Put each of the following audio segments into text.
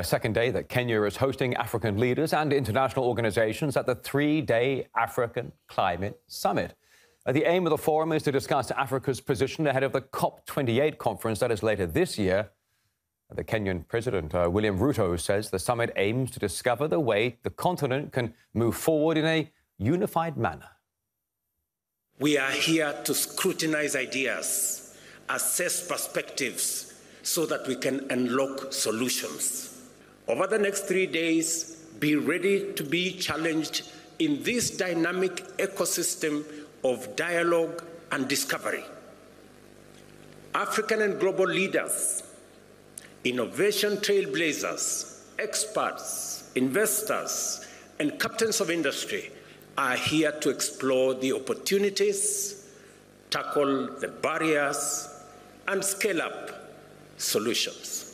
A second day that Kenya is hosting African leaders and international organizations at the three-day African Climate Summit. The aim of the forum is to discuss Africa's position ahead of the COP28 conference that is later this year. The Kenyan President, William Ruto, says the summit aims to discover the way the continent can move forward in a unified manner. We are here to scrutinize ideas, assess perspectives, so that we can unlock solutions. Over the next 3 days, be ready to be challenged in this dynamic ecosystem of dialogue and discovery. African and global leaders, innovation trailblazers, experts, investors, and captains of industry are here to explore the opportunities, tackle the barriers, and scale up solutions.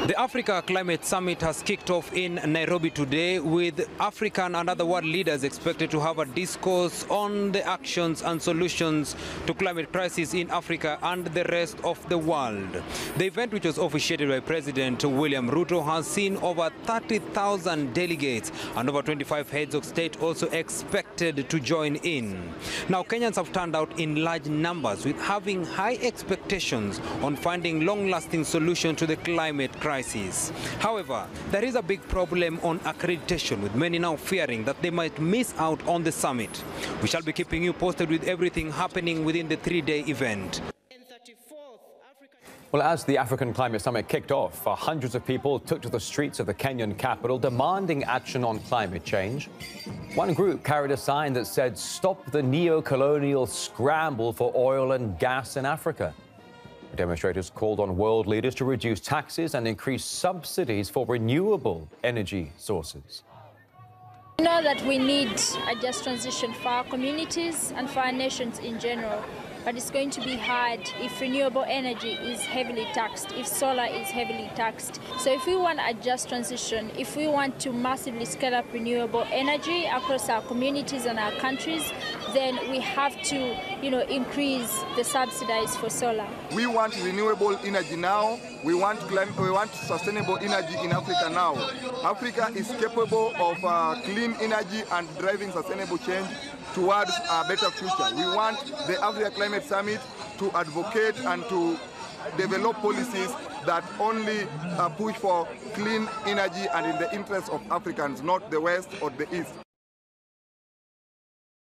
The Africa Climate Summit has kicked off in Nairobi today, with African and other world leaders expected to have a discourse on the actions and solutions to climate crisis in Africa and the rest of the world. The event, which was officiated by President William Ruto, has seen over 30,000 delegates and over 25 heads of state also expected to join in. Now, Kenyans have turned out in large numbers, with having high expectations on finding long-lasting solutions to the climate crisis. However, there is a big problem on accreditation, with many now fearing that they might miss out on the summit. We shall be keeping you posted with everything happening within the three-day event. Well, as the African Climate Summit kicked off, hundreds of people took to the streets of the Kenyan capital demanding action on climate change. One group carried a sign that said, "Stop the neo-colonial scramble for oil and gas in Africa." Demonstrators called on world leaders to reduce taxes and increase subsidies for renewable energy sources. We know that we need a just transition for our communities and for our nations in general. But it's going to be hard if renewable energy is heavily taxed, if solar is heavily taxed. So if we want a just transition, if we want to massively scale up renewable energy across our communities and our countries, then we have to, increase the subsidies for solar. We want renewable energy now. We want sustainable energy in Africa now. Africa is capable of clean energy and driving sustainable change towards a better future. We want the Africa Climate Summit to advocate and to develop policies that only push for clean energy and in the interest of Africans, not the West or the East.